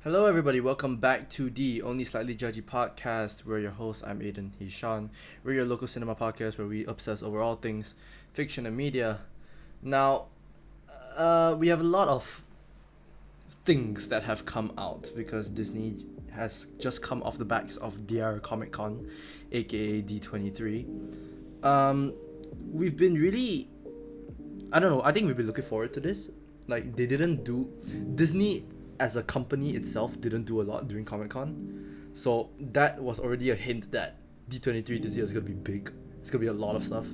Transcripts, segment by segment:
Hello, everybody. Welcome back to the Only Slightly Judgy podcast. We're your host. I'm Aiden. He's Sean. We're your local cinema podcast where we obsess over all things fiction and media. Now, we have a lot of things that have come out because Disney has just come off the backs of their Comic Con, aka D23. Um, we've been really, I don't know. I think we've been looking forward to this. Like they didn't do Disney as a company itself didn't do a lot during Comic Con, so that was already a hint that D23 this year is gonna be big. It's gonna be a lot of stuff,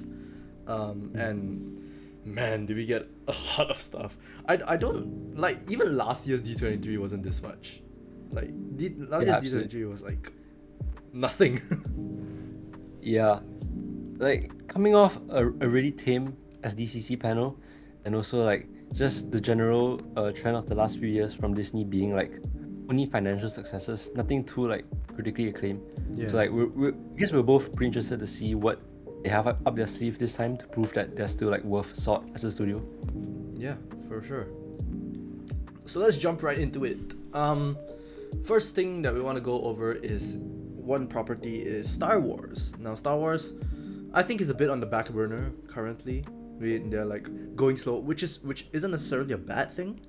and man, did we get a lot of stuff. I don't like even last year's D23 wasn't this much. Like last Yeah, year's absolutely. D23 was like nothing. Yeah, like coming off a really tame SDCC panel, and also like just the general trend of the last few years from Disney being like only financial successes, nothing too like critically acclaimed. Yeah, So like I guess we're both pretty interested to see what they have up their sleeve this time to prove that they're still like worth salt as a studio. yeah, for sure. So let's jump right into it. First thing that we want to go over is one property is Star Wars. Now, Star Wars, I think is a bit on the back burner currently. They're like going slow, which isn't necessarily a bad thing.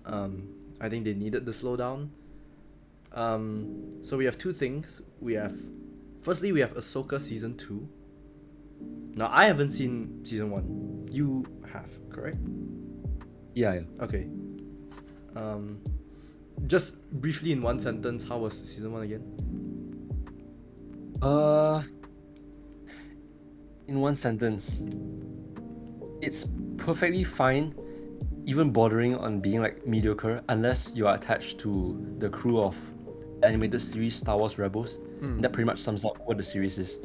I think they needed the slowdown. So we have two things. Firstly, we have Ahsoka season 2. Now, I haven't seen season 1. You have, correct? Yeah, yeah. Okay. Um, just briefly in one sentence, how was season 1 again? Uh, in one sentence, it's perfectly fine, even bordering on being like mediocre, unless you are attached to the crew of the animated series Star Wars Rebels. And that pretty much sums up what the series is.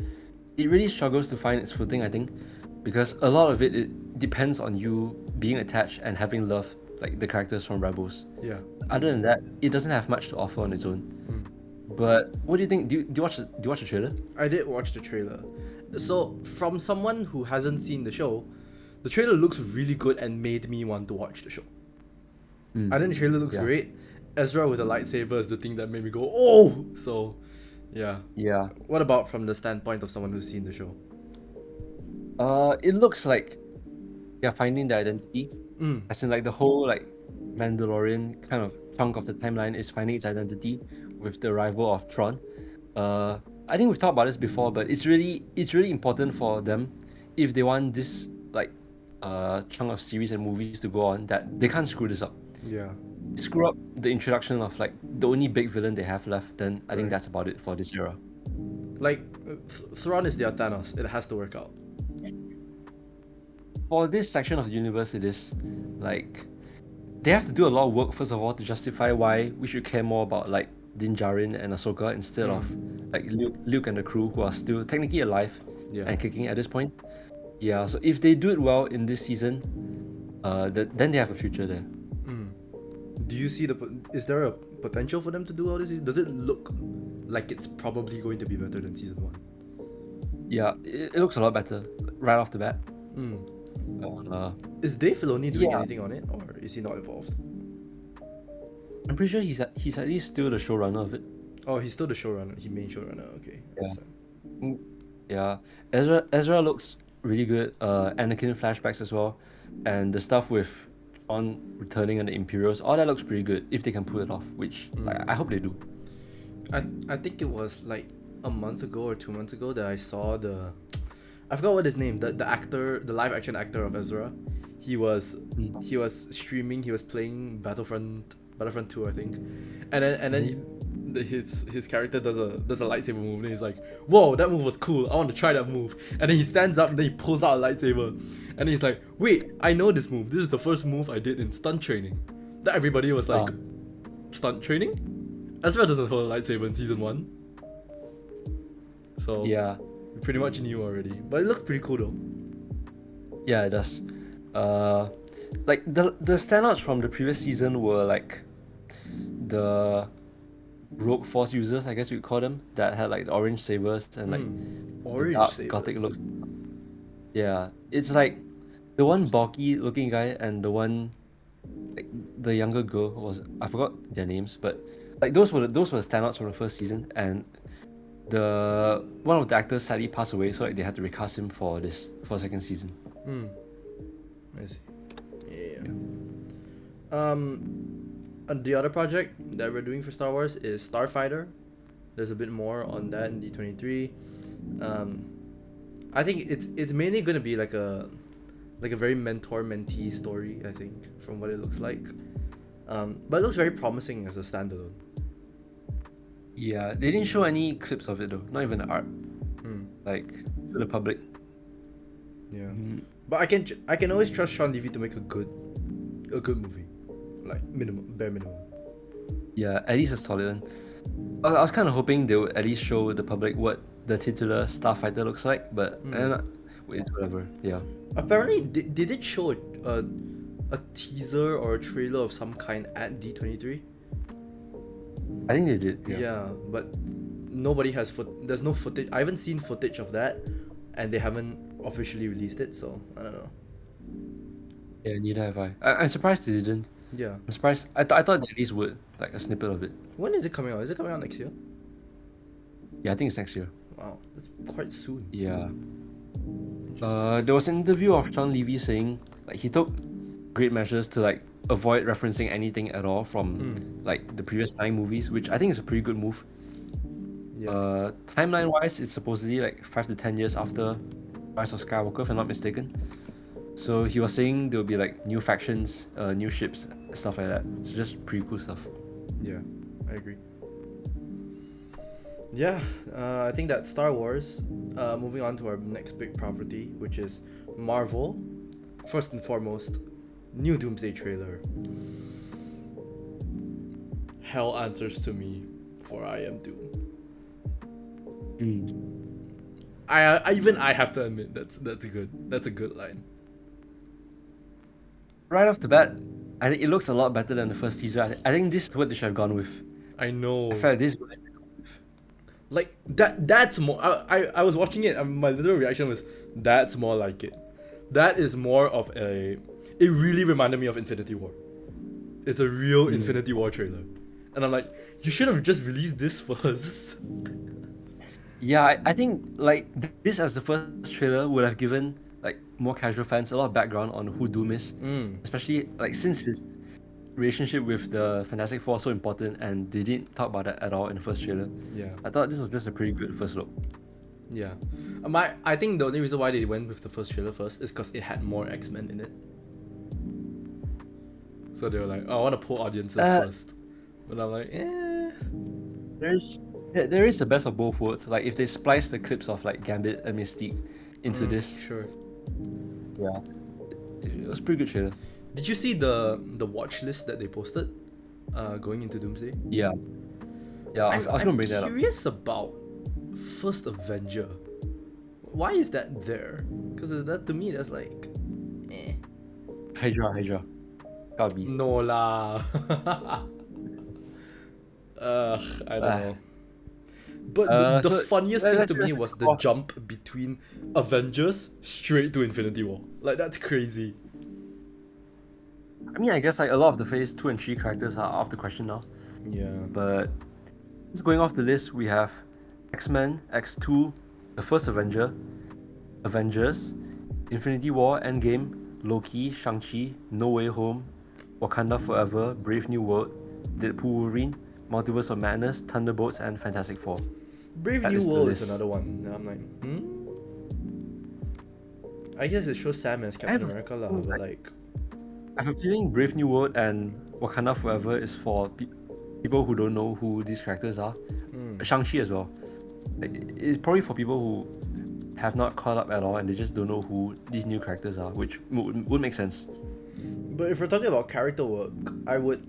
It really struggles to find its footing, I think, because a lot of it depends on you being attached and having love like the characters from Rebels. Yeah. Other than that, it doesn't have much to offer on its own. But what do you think? Do you watch the trailer? I did watch the trailer. So, from someone who hasn't seen the trailer looks really good and made me want to watch the show. I think the trailer looks Yeah. great. Ezra with a lightsaber is the thing that made me go, oh! So, yeah. Yeah. What about from the standpoint of someone who's seen the show? It looks like they're finding their identity. As in like the whole like Mandalorian kind of chunk of the timeline is finding its identity with the arrival of Tron. I think we've talked about this before, but it's really important for them if they want this like chunk of series and movies to go on that they can't screw this up. Yeah. Screw up the introduction of like the only big villain they have left, then I think Correct. that's about it for this era. Like, Thrawn is their Thanos. It has to work out. For this section of the universe, it is like they have to do a lot of work first of all to justify why we should care more about like Din Djarin and Ahsoka instead of like Luke and the crew who are still technically alive Yeah. and kicking at this point. Yeah, so if they do it well in this season, then they have a future there. Do you see is there a potential for them to do all this? Does it look like it's probably going to be better than season 1? Yeah, it looks a lot better right off the bat. Is Dave Filoni doing Yeah. anything on it, or is he not involved? I'm pretty sure he's at least still the showrunner of it. Oh, he's still the showrunner. He main showrunner. Okay. Yeah. Understand. Yeah, Ezra looks really good. Anakin flashbacks as well, and the stuff with on returning and the Imperials, all that looks pretty good if they can pull it off. Which like, I hope they do. I think it was like a month ago or 2 months ago that I saw I forgot what his name, the actor, the live action actor of Ezra. He was streaming. He was playing Battlefront 2, I think, and then his character does a lightsaber move, and he's like, "Whoa, that move was cool. I want to try that move." And then he stands up, and then he pulls out a lightsaber, and he's like, "Wait, I know this move. This is the first move I did in stunt training." That everybody was like, "Stunt training?" Ezra doesn't hold a lightsaber in season 1, so Yeah, we pretty much knew already. But it looks pretty cool though. yeah, it does. Like the standouts from the previous season were like the rogue force users, I guess you could call them, that had like the orange sabers and like the Orange dark sabers. gothic looks. Yeah, it's like the one bulky looking guy and the one like the younger girl was, I forgot their names, but like those were standouts from the first season, and the one of the actors sadly passed away, so like they had to recast him for the second season. I see. Yeah. Yeah. The other project that we're doing for Star Wars is Starfighter. There's a bit more on that in D23. I think it's mainly gonna be like a very mentor mentee story. I think from what it looks like, but it looks very promising as a standalone. Yeah, they didn't show any clips of it though, not even the art, like to the public. Yeah, Mm, but I can always trust Sean Levy to make a good movie, like bare minimum. yeah, at least a solid one. I was kind of hoping they would at least show the public what the titular starfighter looks like, but it's whatever. Yeah, Apparently, they did show a teaser or a trailer of some kind at D23. I think they did. Yeah, Yeah, but nobody has there's no footage. I haven't seen footage of that, and they haven't officially released it, so I don't know. yeah. Neither have I. I'm surprised they didn't. Yeah. I'm surprised. I thought they at least would like a snippet of it. When is it coming out? Is it coming out next year? Yeah, I think it's next year. Wow, that's quite soon. Yeah. There was an interview of Sean Levy saying like he took great measures to like avoid referencing anything at all from like the previous 9 movies, which I think is a pretty good move. Yeah. Timeline wise, it's supposedly like 5 to 10 years after Rise of Skywalker, if I'm not mistaken. So he was saying there'll be like new factions, new ships, stuff like that. So just pretty cool stuff. Yeah, I agree. Yeah, I think that's Star Wars. Moving on to our next big property, which is Marvel. First and foremost, new Doomsday trailer. Hell answers to me, for I am Doom. I have to admit that's good. That's a good line. Right off the bat, I think it looks a lot better than the first teaser. I think this is what they should have gone with. I know. I felt like this. Like that's more. I was watching it, and my literal reaction was, that's more like it. That is more of a. It really reminded me of Infinity War. It's a real Infinity War trailer, and I'm like, you should have just released this first. Yeah, I think like this as the first trailer would have given like more casual fans a lot of background on who Doom is, especially like since his relationship with the Fantastic Four is so important, and they didn't talk about that at all in the first trailer. Yeah. I thought this was just a pretty good first look. Yeah, I think the only reason why they went with the first trailer first is because it had more X-Men in it. So they were like, oh, I want to pull audiences first. But I'm like, There is the best of both worlds. Like if they splice the clips of like Gambit and Mystique into this, Sure. yeah, it was a pretty good trailer. Did you see the watch list that they posted going into Doomsday? Yeah, I was gonna bring that up. I'm curious about First Avenger. Why is that there? Because that to me that's like, Hydra, gotta be. no lah. I don't know. But the funniest thing to me was the jump between Avengers straight to Infinity War. Like that's crazy. I mean, I guess like a lot of the Phase 2 and 3 characters are off the question now. Yeah. But just going off the list, we have X-Men, X2, the first Avenger, Avengers, Infinity War, Endgame, Loki, Shang-Chi, No Way Home, Wakanda Forever, Brave New World, Deadpool Wolverine, Multiverse of Madness, Thunderbolts, and Fantastic Four. Brave That New is the World is list. another one. And I'm like, I guess it shows Sam as Captain America lah, but like, I have a feeling Brave New World and Wakanda Forever is for people who don't know who these characters are. Shang-Chi as well. Like, it's probably for people who have not caught up at all and they just don't know who these new characters are, which would make sense. but if we're talking about character work, I would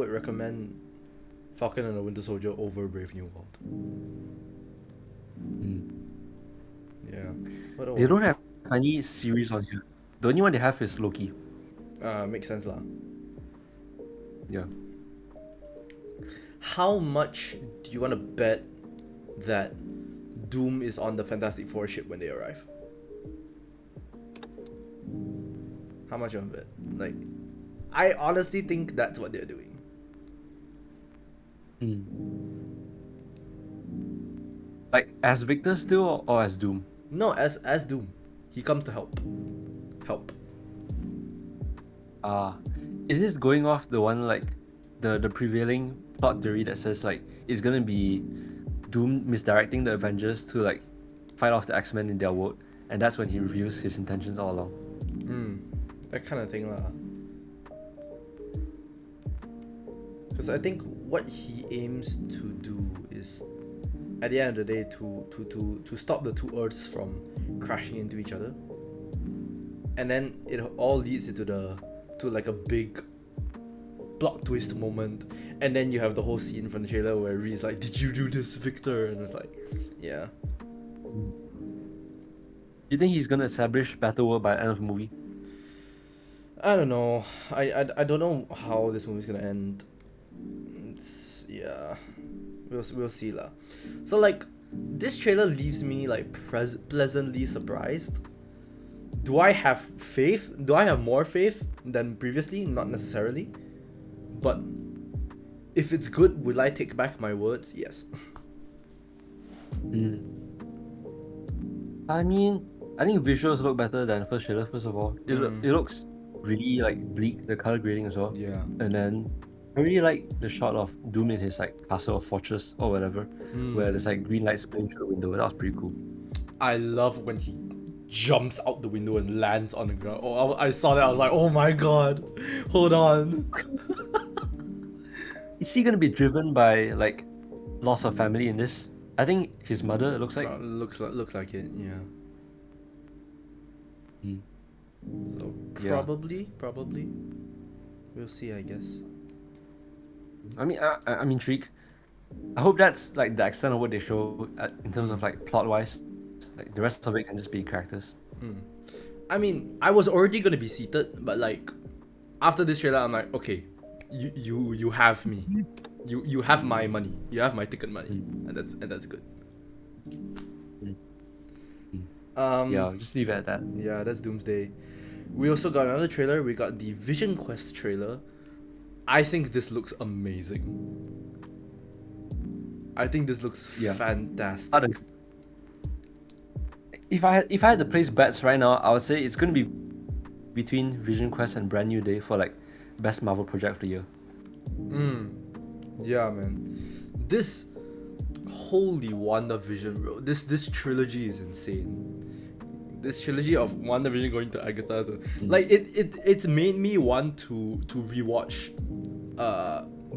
recommend Falcon and the Winter Soldier over Brave New World. Yeah. But They don't have any series on here. The only one they have is Loki. makes sense lah. Yeah. How much do you want to bet that Doom is on the Fantastic Four ship when they arrive? How much of it? Like, I honestly think that's what they're doing. Like as Victor still, or as Doom? No, as Doom, he comes to help. Help. Is this going off the one like the prevailing plot theory that says like it's gonna be Doom misdirecting the Avengers to like fight off the X-Men in their world, and that's when he reveals his intentions all along? That kind of thing lah. Because I think what he aims to do is, at the end of the day, to stop the two Earths from crashing into each other, and then it all leads into to like a big plot twist moment, and then you have the whole scene from the trailer where Ree's like, "Did you do this, Victor?" And it's like, yeah. Do you think he's gonna establish Battle World by the end of the movie? I don't know. I don't know how this movie's gonna end. Yeah, we'll see lah. So like, this trailer leaves me like pleasantly surprised. Do I have faith? Do I have more faith than previously? Not necessarily, but if it's good, will I take back my words? Yes. I mean, I think visuals look better than the first trailer. First of all, it looks really like bleak, the color grading as well. Yeah. And then I really like the shot of Doom in his like castle or fortress or whatever, where there's like green lights playing through the window. That was pretty cool. I love when he jumps out the window and lands on the ground. Oh, I saw that. I was like, oh my god, hold on. Is he gonna be driven by like loss of family in this? I think his mother, it looks like. Looks like it. Yeah. So probably, we'll see. I guess. I mean, I'm intrigued. I hope that's like the extent of what they show in terms of like plot wise. Like the rest of it can just be characters. I mean, I was already gonna be seated, but like after this trailer, I'm like, okay, you have me, you have my money, you have my ticket money, and that's good. Yeah, just leave it at that. Yeah, that's Doomsday. We also got another trailer. We got the Vision Quest trailer. I think this looks amazing. I think this looks fantastic. If I had to place bets right now, I would say it's gonna be between Vision Quest and Brand New Day for like best Marvel project of the year. Yeah, man. This holy WandaVision, bro. This trilogy is insane. This trilogy of WandaVision going to Agatha to like it's made me want to rewatch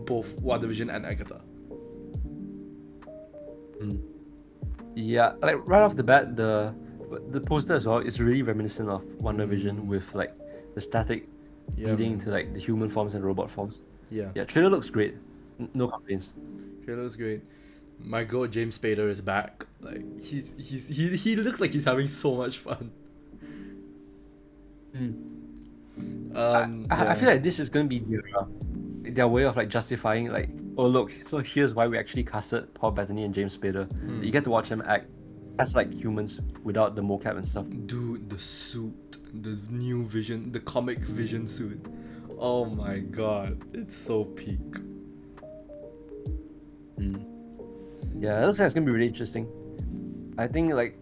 both WandaVision and Agatha. Yeah, like right off the bat, the poster as well is really reminiscent of WandaVision with like the static leading to like the human forms and robot forms. Yeah, trailer looks great. No complaints. Trailer looks great. My god, James Spader is back. Like he looks like he's having so much fun. I feel like this is gonna be their way of like justifying like, oh look, so here's why we actually casted Paul Bettany and James Spader. You get to watch them act as like humans without the mocap and stuff. Dude, the suit, the new Vision, the comic Vision suit. Oh my god, it's so peak. Yeah, it looks like it's gonna be really interesting. I think like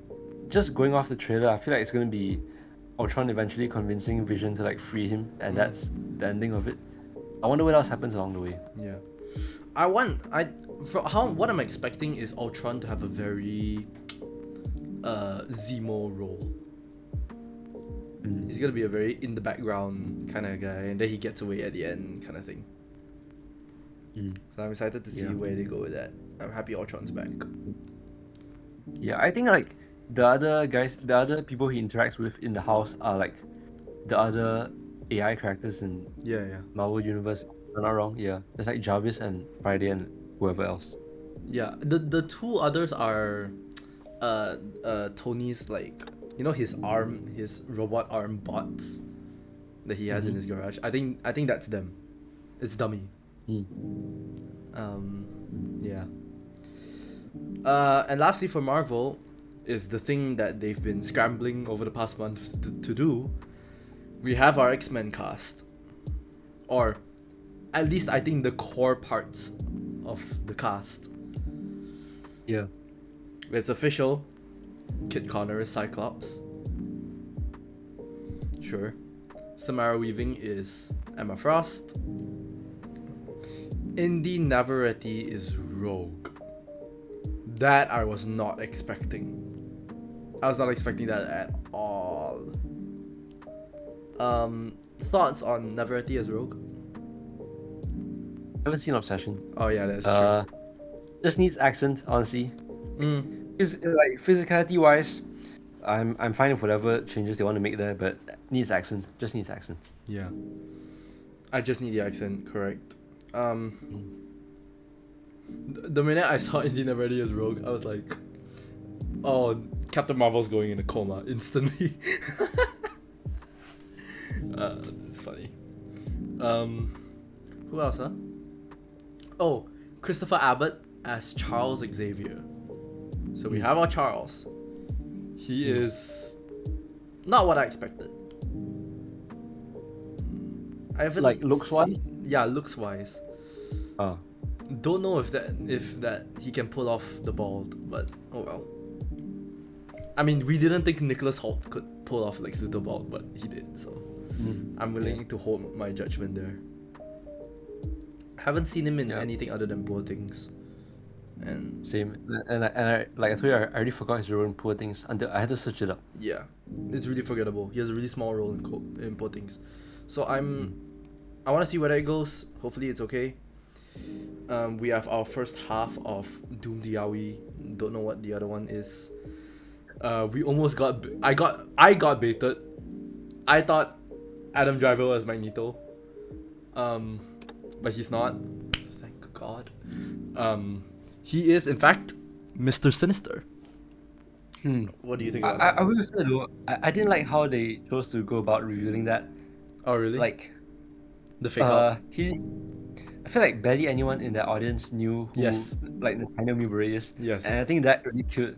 just going off the trailer, I feel like it's gonna be Ultron eventually convincing Vision to like free him, and that's the ending of it. I wonder what else happens along the way. Yeah, what I'm expecting is Ultron to have a very Zemo role. He's gonna be a very in the background kind of guy, and then he gets away at the end kind of thing. So I'm excited to see where they go with that. I'm happy Ultron's back. Yeah, I think like the other people he interacts with in the house are like the other AI characters in Marvel Universe. If I'm not wrong. Yeah, there's like Jarvis and Friday and whoever else. Yeah, the two others are Tony's like, you know, his robot arm bots that he has in his garage. I think that's them. It's dummy. Yeah. And lastly for Marvel is the thing that they've been scrambling over the past month to do. We have our X-Men cast, or at least I think the core parts of the cast. Yeah. It's official. Kit Connor is Cyclops. Sure. Samara Weaving is Emma Frost. Indy Navarrete is Rogue. That I was not expecting. I was not expecting that at all. Thoughts on Navarrete as Rogue? I haven't seen Obsession. Oh yeah, that's true. Just needs accent, honestly. Is like physicality wise, I'm fine with whatever changes they want to make there, but needs accent. Just needs accent. Yeah. I just need the accent correct. The minute I saw Indy Navarrete as Rogue, I was like, oh, Captain Marvel's going in a coma instantly. It's funny. Who else, huh? Oh, Christopher Abbott as Charles Xavier. So we have our Charles. He is not what I expected. I haven't Like looks wise? Yeah, looks wise. Don't know if that he can pull off the bald, but oh well. I mean, we didn't think Nicholas Hoult could pull off Lex Luthor bald, but he did. So I'm willing to hold my judgment there. Haven't seen him in anything other than Poor Things. And same, and I like I told you, I already forgot his role in Poor Things until I had to search it up. Yeah, it's really forgettable. He has a really small role in Poor Things, so I want to see where that goes. Hopefully, it's okay. We have our first half of Doom Diawi. Don't know what the other one is. We almost got. I got baited. I thought Adam Driver was Magneto. But he's not. Thank God. He is in fact Mr. Sinister. What do you think about that? I will say though, I didn't like how they chose to go about revealing that. Oh really? Like the fake out. I feel like barely anyone in the audience knew who like Nathaniel Milbury is. Yes. And I think that really killed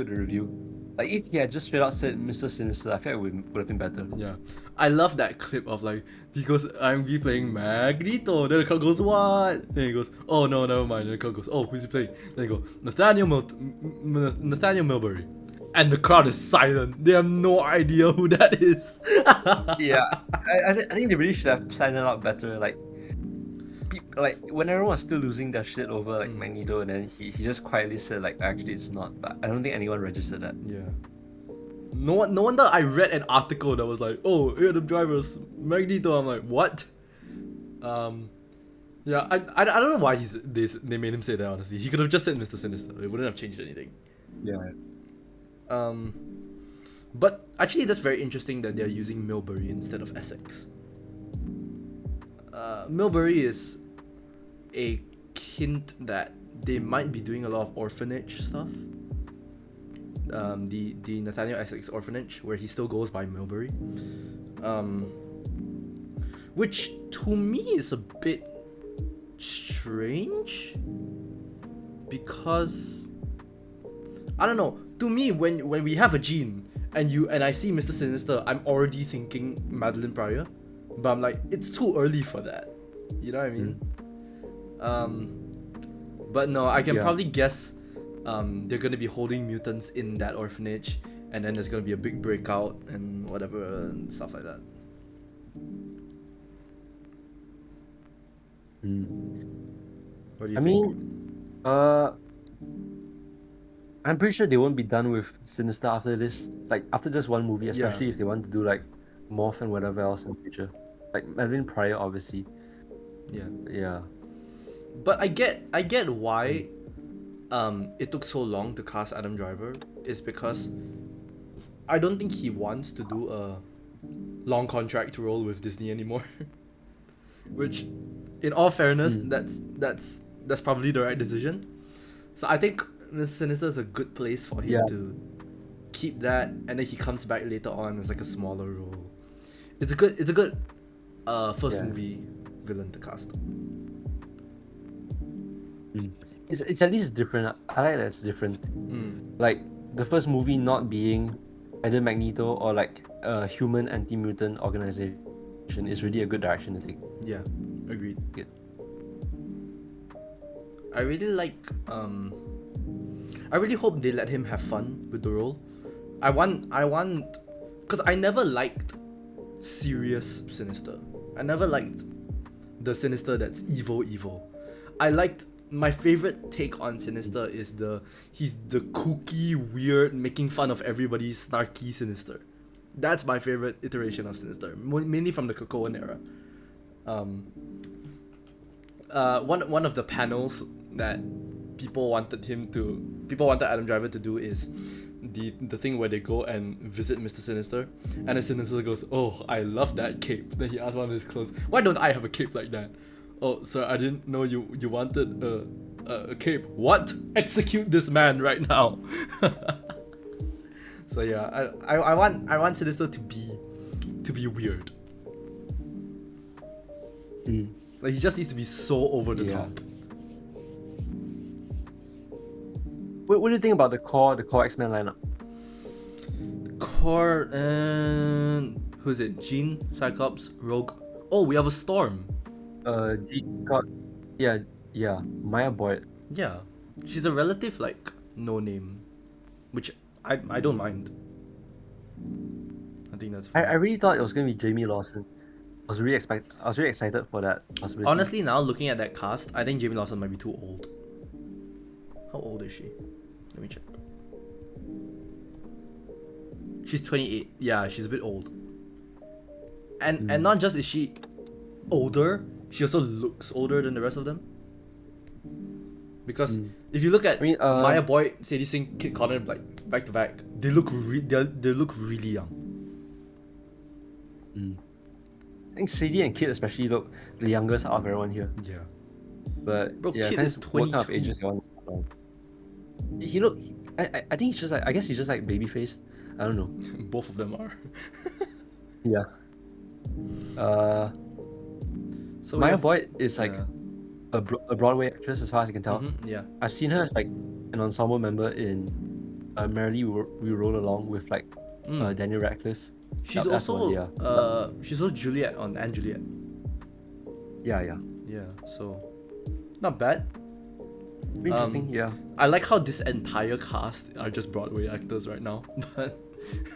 the review. Like if he had just straight out said Mr. Sinister, I feel like it would have been better. Yeah. I love that clip of like, he goes, I'm playing Magneto. Then the crowd goes, what? Then he goes, oh no, never mind. Then the crowd goes, oh, who's he playing? Then he goes, Nathaniel Milbury. And the crowd is silent. They have no idea who that is. Yeah. I think they really should have planned it out better. Like when everyone was still losing their shit over like Magneto, and then he just quietly said like actually it's not, but I don't think anyone registered that. Yeah. No wonder I read an article that was like, oh, yeah, the driver's Magneto. I'm like, what? Yeah, I don't know why they made him say that, honestly. He could have just said Mr. Sinister. It wouldn't have changed anything. Yeah. But actually that's very interesting that they're using Milbury instead of Essex. Milbury is a hint that they might be doing a lot of orphanage stuff. The Nathaniel Essex orphanage, where he still goes by Milbury. Which to me is a bit strange, because I don't know. To me, when we have a Jean and I see Mr. Sinister, I'm already thinking Madeline Pryor, but I'm like, it's too early for that. You know what I mean? But no, I can probably guess. They're gonna be holding mutants in that orphanage, and then there's gonna be a big breakout and whatever and stuff like that. What do you think? I'm pretty sure they won't be done with Sinister after this. Like after just one movie, especially if they want to do like Morph and whatever else in the future. Like Madeline Pryor, obviously. Yeah. But I get why it took so long to cast Adam Driver, is because I don't think he wants to do a long contract role with Disney anymore. Which, in all fairness, that's probably the right decision. So I think Mr. Sinister is a good place for him to keep that, and then he comes back later on as like a smaller role. It's a good first movie villain to cast. It's at least different. I like that it's different. Like the first movie not being either Magneto or like a human anti-mutant organization is really a good direction to take. Yeah, agreed. Yeah. I really like I really hope they let him have fun with the role. I want because I never liked serious Sinister. I never liked the Sinister that's evil. I liked my favorite take on Sinister is he's the kooky, weird, making fun of everybody, snarky Sinister. That's my favorite iteration of Sinister, mainly from the Cocoon era. One of the panels that people wanted Adam Driver to do is the thing where they go and visit Mr. Sinister, and the Sinister goes, "Oh, I love that cape." Then he asks one of his clothes, "Why don't I have a cape like that?" "Oh, sir, I didn't know you wanted a cape." "What? Execute this man right now!" So yeah, I want Sinister to be weird. Like, he just needs to be so over the top. What do you think about the core X-Men lineup? Core and who's it? Jean, Cyclops, Rogue. Oh, we have a Storm. Scott. Yeah. Maya Boyd. Yeah, she's a relative like no name, which I don't mind. I think that's fine. I really thought it was gonna be Jamie Lawson. I was really excited for that possibility. Honestly, now looking at that cast, I think Jamie Lawson might be too old. How old is she? Let me check. She's 28. Yeah, she's a bit old. And not just is she older, she also looks older than the rest of them. Because if you look at Maya Boyd, Sadie Sink, Kit Connor, like back to back, they look really young. I think Sadie and Kit especially look the youngest out of everyone here. Yeah. But Bro, yeah, Kit is 22. what kind of ages you want to start on? He look. I think he's just like. I guess he's just like baby faced. I don't know. Both of them are. Yeah. So Maya Boyd is like yeah. a Broadway actress, as far as I can tell. Yeah. I've seen her as like an ensemble member in Merrily We Roll Along with like Daniel Radcliffe. She's That's also the one, she's also Juliet on And Juliet. Yeah. Yeah, so not bad. Interesting. Yeah. I like how this entire cast are just Broadway actors right now, but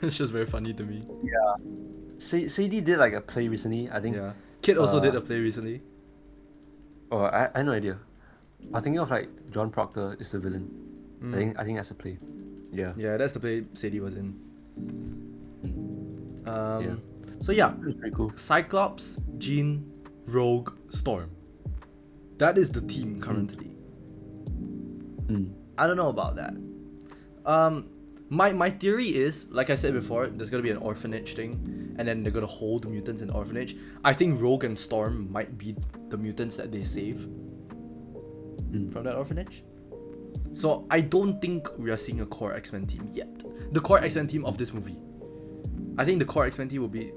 it's just very funny to me. Yeah. Sadie did like a play recently, I think. Yeah. Kit also did a play recently. Oh, I had no idea. I was thinking of like John Proctor is the villain. I think that's a play. Yeah. Yeah, that's the play Sadie was in. Yeah. So yeah, It's pretty cool. Cyclops, Jean, Rogue, Storm. That is the team currently. I don't know about that. My theory is, like I said before, there's gonna be an orphanage thing, and then they're gonna hold mutants in the orphanage. I think Rogue and Storm might be the mutants that they save from that orphanage. So I don't think we are seeing a core X-Men team yet. The core X-Men team of this movie. I think the core X-Men team will be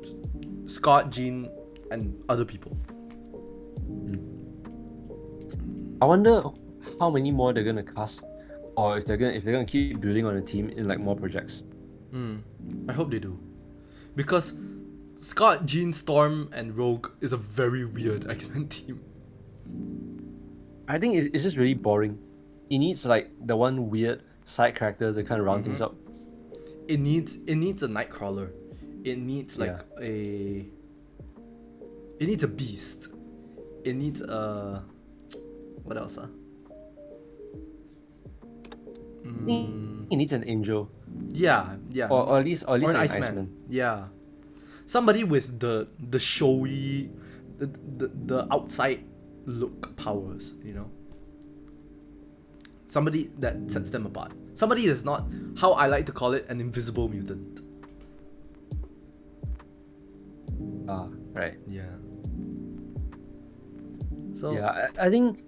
Scott, Jean, and other people. I wonder how many more they're gonna cast, or if they're gonna keep building on the team in like more projects. I hope they do, because Scott, Jean, Storm, and Rogue is a very weird X-Men team. I think it's just really boring. It needs like the one weird side character to kind of round things up. It needs a Nightcrawler. It needs like it needs a Beast. It needs a what else? It needs an Angel. Yeah. Or at least Or an an Iceman. Yeah. Somebody with the showy, the outside look powers, you know. Somebody that sets them apart. Somebody that's not, how I like to call it, an invisible mutant. Right. Yeah. So Yeah, I think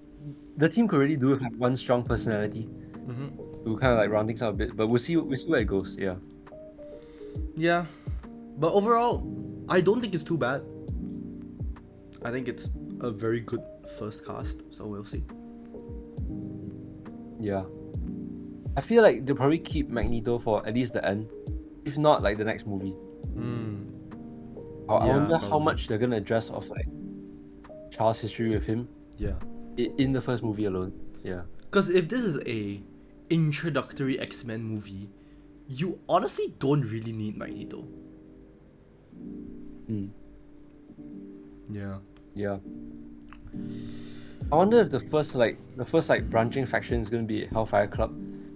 the team could really do have one strong personality to kind of like round things out a bit. But we'll see where it goes. Yeah. yeah, but overall, I don't think it's too bad. I think it's a very good first cast. So we'll see. Yeah. I feel like they'll probably keep Magneto for at least the end, if not like the next movie. I wonder how probably. much they're gonna address of like Charles' history with him Yeah. in the first movie alone. Yeah. Because if this is a introductory X-Men movie, you honestly don't really need Magneto. Mm. Yeah. Yeah. I wonder if the first branching faction is gonna be Hellfire Club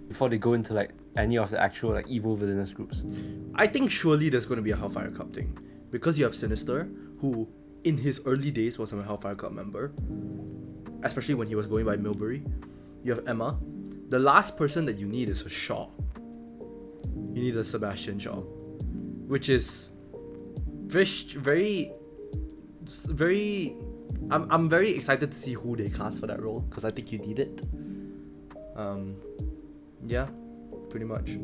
before they go into like any of the actual like evil villainous groups. I think surely there's going to be a Hellfire Club thing. Because you have Sinister, who in his early days was a Hellfire Club member, especially when he was going by Milbury. You have Emma. The last person that you need is a Shaw. You need a Sebastian Shaw. Which is very, very... I'm very excited to see who they cast for that role, because I think you need it. Yeah, pretty much.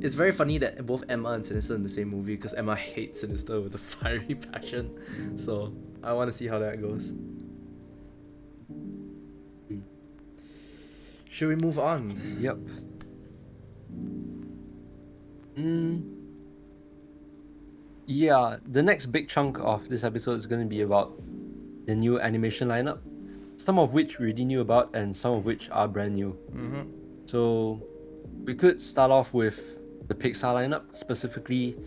It's very funny that both Emma and Sinister in the same movie, because Emma hates Sinister with a fiery passion. So I want to see how that goes. Should we move on? Yep. Yeah, the next big chunk of this episode is going to be about the new animation lineup, some of which we already knew about and some of which are brand new. So we could start off with the Pixar lineup, specifically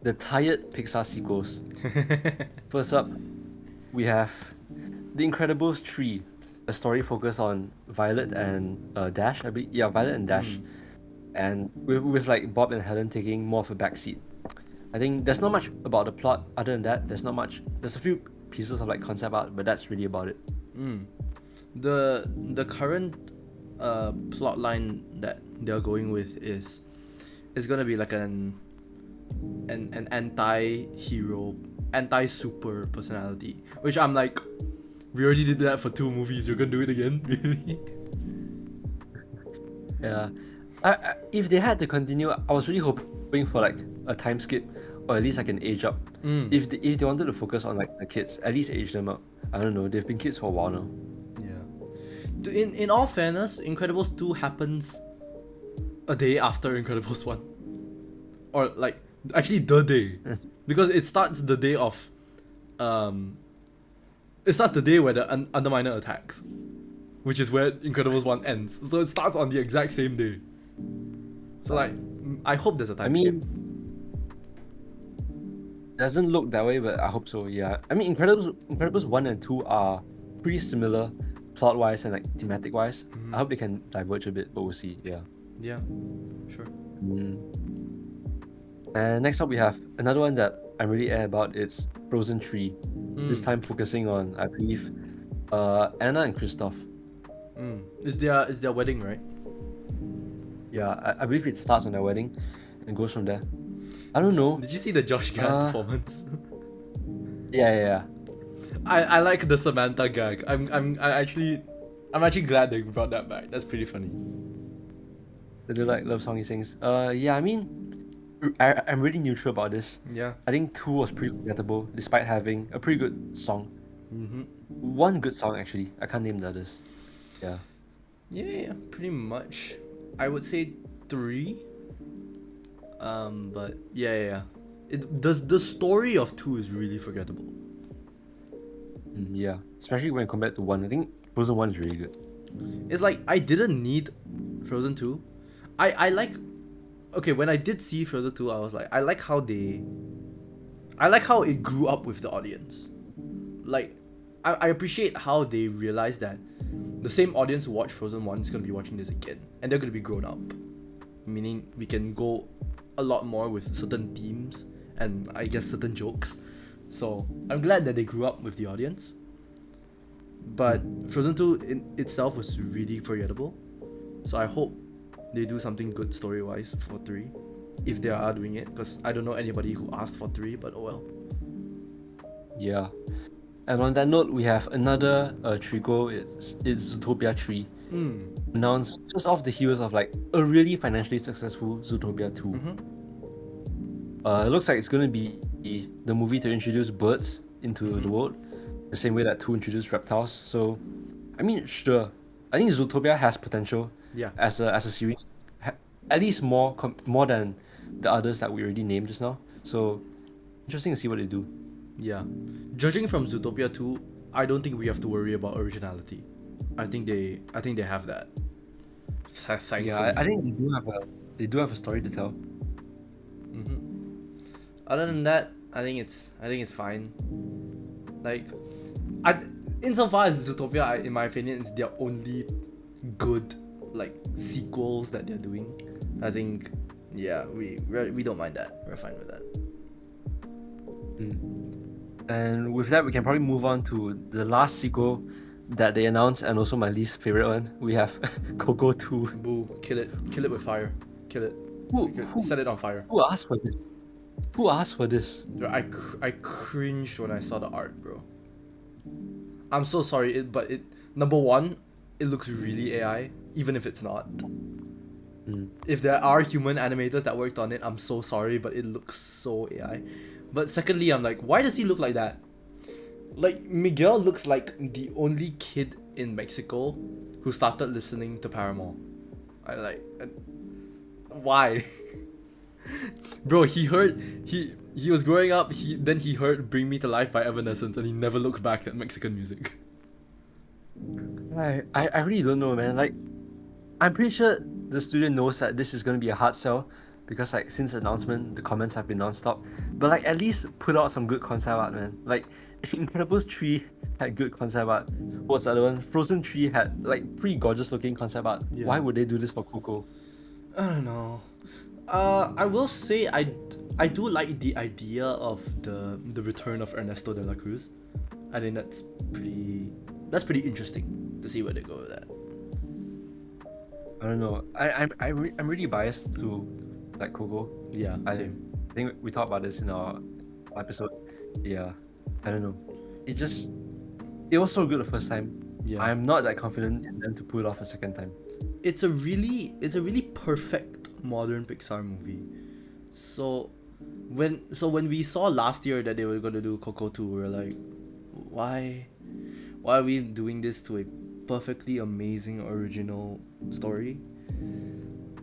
the tired Pixar sequels. First up, we have The Incredibles 3, a story focused on Violet and Dash, I believe. Yeah, Violet and Dash. And with like Bob and Helen taking more of a backseat. I think there's not much about the plot other than that. There's a few pieces of like concept art, but that's really about it. The current plot line that they're going with is gonna be like an anti-hero, anti-super personality, which I'm like, we already did that for 2 movies, you're gonna do it again? Really? Yeah. If they had to continue, I was really hoping for like a time skip, or at least like an age up. If they wanted to focus on like the kids, at least age them up. I don't know, they've been kids for a while now. Yeah. In all fairness, Incredibles 2 happens a day after Incredibles 1. Or like, actually the day. Because it starts the day of... it starts the day where the Underminer attacks. Which is where Incredibles 1 ends. So it starts on the exact same day. So like, I hope there's a time skip. Doesn't look that way, but I hope so, yeah. I mean, Incredibles 1 and 2 are pretty similar plot-wise and like thematic-wise. I hope they can diverge a bit, but we'll see, yeah. Yeah, sure. And next up we have another one that I'm really air about. It's Frozen 3. This time focusing on, I believe, Anna and Kristoff. It's their wedding, right? Yeah, I believe it starts on their wedding and goes from there. I don't know. Did you see the Josh Gad performance? Yeah. I like the Samantha gag. I'm actually glad they brought that back. That's pretty funny. The little like love song he sings. Yeah, I mean, I'm really neutral about this. Yeah. I think 2 was pretty forgettable, despite having a pretty good song. One good song actually. I can't name the others. Yeah. Yeah, pretty much. I would say 3. But yeah. The story of 2 is really forgettable. Yeah, especially when compared to 1. I think Frozen 1 is really good. It's like, I didn't need Frozen 2. I like... Okay, when I did see Frozen 2, I was like, I like how it grew up with the audience. Like, I appreciate how they realized that the same audience who watched Frozen 1 is going to be watching this again. And they're going to be grown up. Meaning, we can go a lot more with certain themes and I guess certain jokes. So I'm glad that they grew up with the audience. But Frozen 2 in itself was really forgettable. So I hope they do something good story-wise for 3. If they are doing it. Because I don't know anybody who asked for 3, but oh well. Yeah. And on that note, we have another Trico. It's Zootopia 3. Announced just off the heels of like a really financially successful Zootopia 2. It looks like it's going to be the movie to introduce birds into the world, the same way that 2 introduced reptiles. So, I mean, sure. I think Zootopia has potential as a series, at least more than the others that we already named just now. So, interesting to see what they do. Yeah. Judging from Zootopia 2, I don't think we have to worry about originality. I think they have that. Thankfully. Yeah, I think they do have a story to tell. Hmm. Other than that, I think it's fine. Like, I insofar as Zootopia, in my opinion, it's their only good like sequels that they're doing. I think, yeah, we don't mind that. We're fine with that. And with that, we can probably move on to the last sequel that they announced, and also my least favorite one. We have Coco 2. Boo! Kill it with fire. Kill it. Set it on fire. Who asked for this? Who asked for this? Bro, I cringed when I saw the art, bro. I'm so sorry, but number one, it looks really AI, even if it's not. If there are human animators that worked on it, I'm so sorry, but it looks so AI. But secondly, I'm like, why does he look like that? Like, Miguel looks like the only kid in Mexico who started listening to Paramore. Why? Bro, he was growing up, then he heard Bring Me to Life by Evanescence, and he never looked back at Mexican music. I really don't know, man. Like, I'm pretty sure the studio knows that this is gonna be a hard sell, because like since the announcement, the comments have been non-stop. But like, at least put out some good concept art, man. Like, Incredibles 3 had good concept art. What's the other one? Frozen 3 had like pretty gorgeous looking concept art. Yeah. Why would they do this for Coco? I don't know. I will say I do like the idea of the return of Ernesto de la Cruz. I think that's pretty interesting to see where they go with that. I don't know. I'm really biased to like Coco. Yeah, I same. think we talked about this in our episode. Yeah, I don't know. It was so good the first time. Yeah. I'm not that confident in them to pull it off a second time. It's a really perfect modern Pixar movie. So when we saw last year that they were gonna do Coco 2, we were like, why are we doing this to a perfectly amazing original story?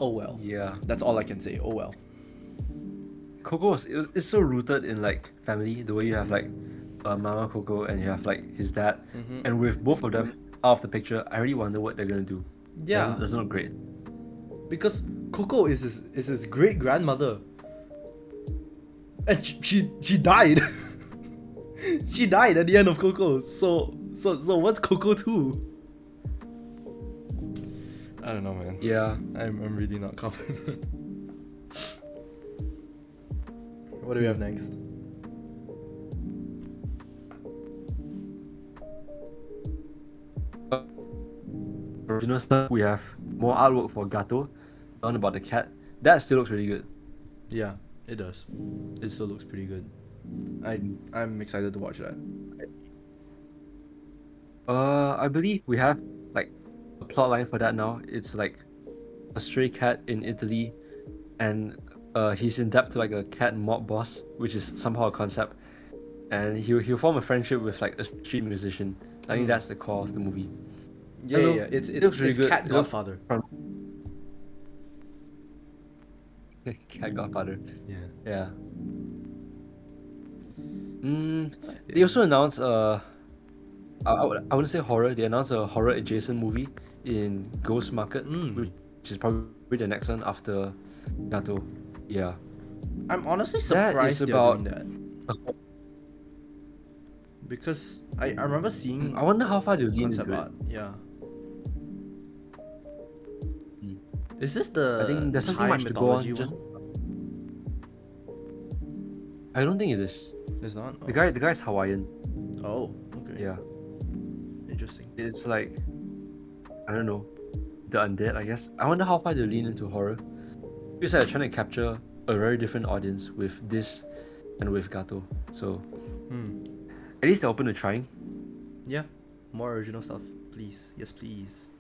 Oh well. Yeah, That's all I can say. Oh well. Coco it's so rooted in like family. The way you have like Mama Coco and you have like his dad, and with both of them out of the picture, I really wonder what they're gonna do. Yeah. Doesn't look great. Because Coco is his great grandmother, and she died. She died at the end of Coco. So what's Coco 2? I don't know, man. Yeah. I'm really not confident. What do we have next? Original stuff. We have more artwork for Gato. One about the cat. That still looks really good. Yeah, it does. It still looks pretty good. I'm excited to watch that. I believe we have like a plot line for that now. It's like a stray cat in Italy, and he's in debt to like a cat mob boss, which is somehow a concept, and he'll form a friendship with like a street musician. I think that's the core of the movie. Yeah. It's looks really good. Cat It looks Godfather. Cat Godfather. Yeah. Yeah. They also announced I wouldn't say horror. They announced a horror adjacent movie in Ghost Market, which is probably the next one after Gato. Yeah. I'm honestly That surprised is they're about- doing that. Because I remember seeing I wonder how far they'll lean concept into it. art. Yeah. Is this the I think there's nothing Thai much to go on. mythology Just one? I don't think it is. It's not? The guy's Hawaiian. Oh, okay. Yeah. Interesting. It's like I don't know, the undead, I guess. I wonder how far they'll lean into horror. Because they're trying to capture a very different audience with this and with Gato. So at least they're open to trying. Yeah. More original stuff. Please. Yes, please.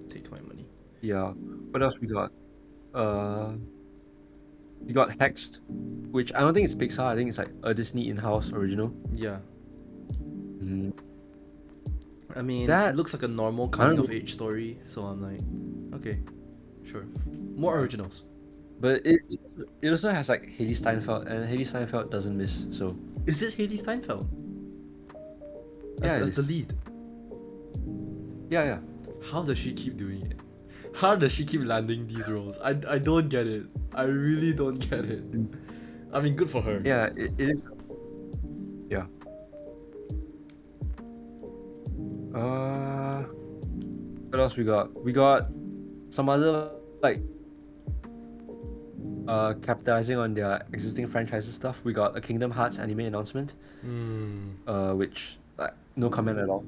Take my money. Yeah. What else we got? We got Hexed, which I don't think it's Pixar. I think it's like a Disney in-house original. Yeah. Mhm. I mean, That- it looks like a normal I don't coming know. of age story, so I'm like, okay, sure. More originals. But it also has like Haley Steinfeld, and Haley Steinfeld doesn't miss. So Is it Haley Steinfeld? Yeah, it As the is. lead. Yeah, yeah. How does she keep doing it? How does she keep landing these roles? I don't get it. I really don't get it. I mean, good for her. Yeah, it is. Yeah. What else we got? We got some other like capitalizing on their existing franchises stuff. We got a Kingdom Hearts anime announcement, which no comment at all.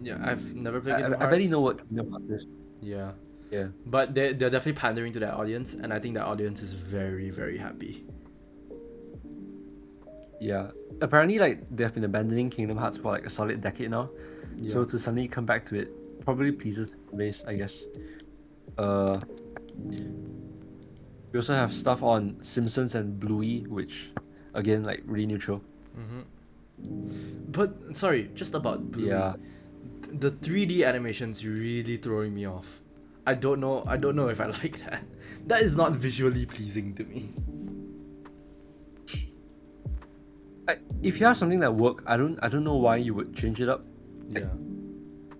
Yeah, I've never played I, Kingdom I barely know Hearts. what Kingdom Hearts is. Yeah. Yeah. But they're definitely pandering to their audience, and I think their audience is very, very happy. Yeah. Apparently, like they've been abandoning Kingdom Hearts for like a solid decade now. Yeah. So to suddenly come back to it probably pleases the base, I guess. We also have stuff on Simpsons and Bluey, which again like really neutral. But sorry, just about Bluey. Yeah. The 3D animation's really throwing me off. I don't know if I like that. That is not visually pleasing to me. If you have something that work, I don't know why you would change it up. Yeah.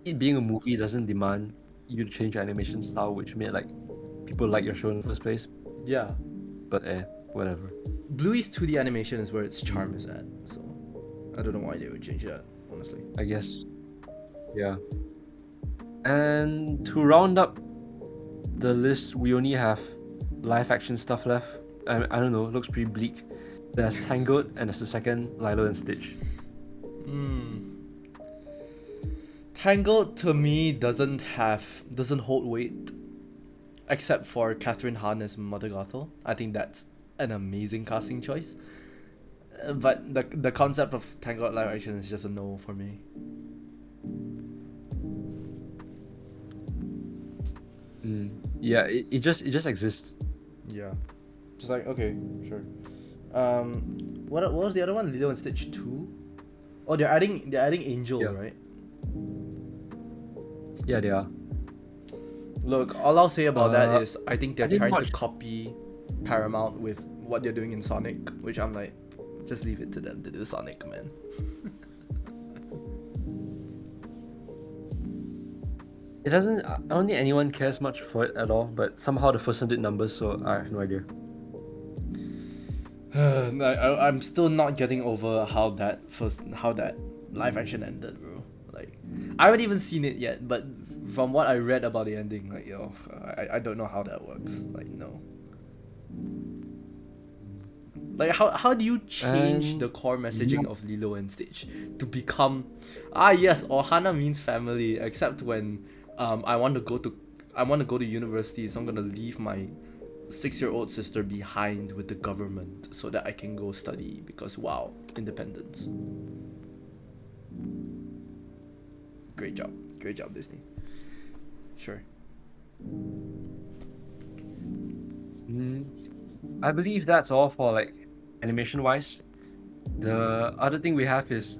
It being a movie doesn't demand you to change your animation style, which made like people like your show in the first place. Yeah. But whatever. Bluey's 2D animation is where its charm is at, so I don't know why they would change that, honestly. I guess. Yeah. And to round up the list, we only have live action stuff left. I don't know, it looks pretty bleak. There's Tangled and there's the second Lilo and Stitch. Tangled to me doesn't hold weight, except for Catherine Hahn as Mother Gothel. I think that's an amazing casting choice. But the concept of Tangled live action is just a no for me. Yeah, it just exists. Yeah, just like okay, sure. What was the other one? Lilo and Stitch 2? Oh, they're adding Angel, Yeah. right? Yeah, they are. Look, all I'll say about that is I think they're I didn't trying to watch- copy Paramount with what they're doing in Sonic, which I'm like, just leave it to them to do Sonic, man. It doesn't. I don't think anyone cares much for it at all. But somehow the first one did numbers, so I have no idea. I'm still not getting over how that live action ended, bro. Like, I haven't even seen it yet, but from what I read about the ending, like, I don't know how that works. Like, no. Like, how do you change the core messaging of Lilo and Stitch to become, yes, Ohana means family, except when I want to go to university, so I'm gonna leave my 6-year-old sister behind with the government so that I can go study because wow, independence. Great job Disney. Sure. I believe that's all for like animation wise. The other thing we have is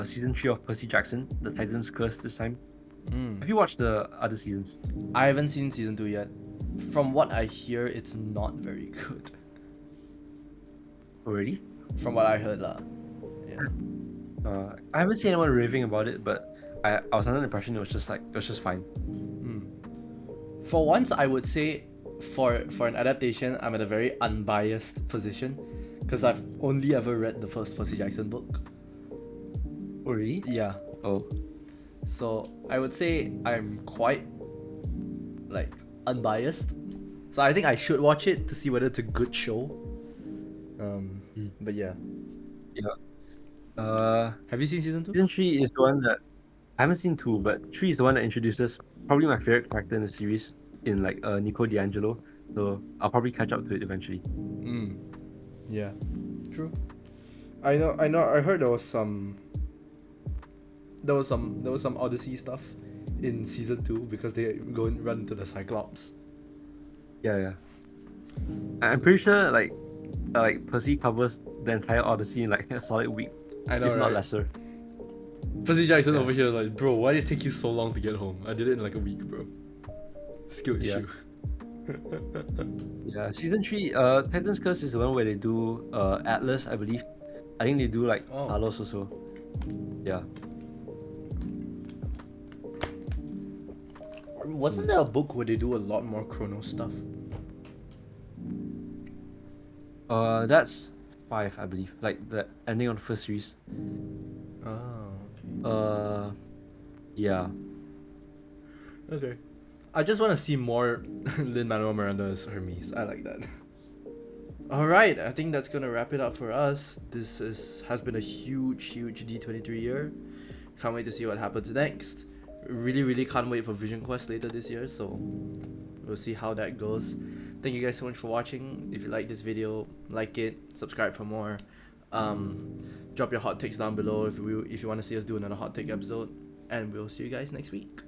season 3 of Percy Jackson, the Titan's Curse this time. Have you watched the other seasons? I haven't seen season 2 yet. From what I hear, it's not very good. Already? From what I heard lah. Yeah. I haven't seen anyone raving about it, but I was under the impression it was just fine. For once, I would say for an adaptation, I'm at a very unbiased position because I've only ever read the first Percy Jackson book. Already? Yeah. Oh. So I would say I'm quite like unbiased. So I think I should watch it to see whether it's a good show. But yeah. Yeah. Have you seen season 2? Season 3 is the one that I haven't seen 2, but 3 is the one that introduces probably my favorite character in the series in like Nico D'Angelo. So I'll probably catch up to it eventually. Yeah. True. I know. I heard there was some Odyssey stuff in season 2 because they go and run into the Cyclops. Yeah. I'm pretty sure like Percy covers the entire Odyssey in like a solid week. I know, if not right? lesser. Percy Jackson over here is like, bro, why did it take you so long to get home? I did it in like a week, bro. Skill issue. Yeah, season 3, Titan's Curse is the one where they do Atlas, I believe. I think they do like Talos also. Yeah. Wasn't there a book where they do a lot more chrono stuff? That's 5, I believe. Like the ending on the first series. Oh, Yeah. okay. I just want to see more Lin-Manuel Miranda's Hermes. I like that. All right, I think that's gonna wrap it up for us. Has been a huge D23 year. Can't wait to see what happens next. Really can't wait for Vision Quest later this year. So we'll see how that goes. Thank you guys so much for watching. If you like this video, like it, subscribe for more. Drop your hot takes down below if you want to see us do another hot take episode, and we'll see you guys next week.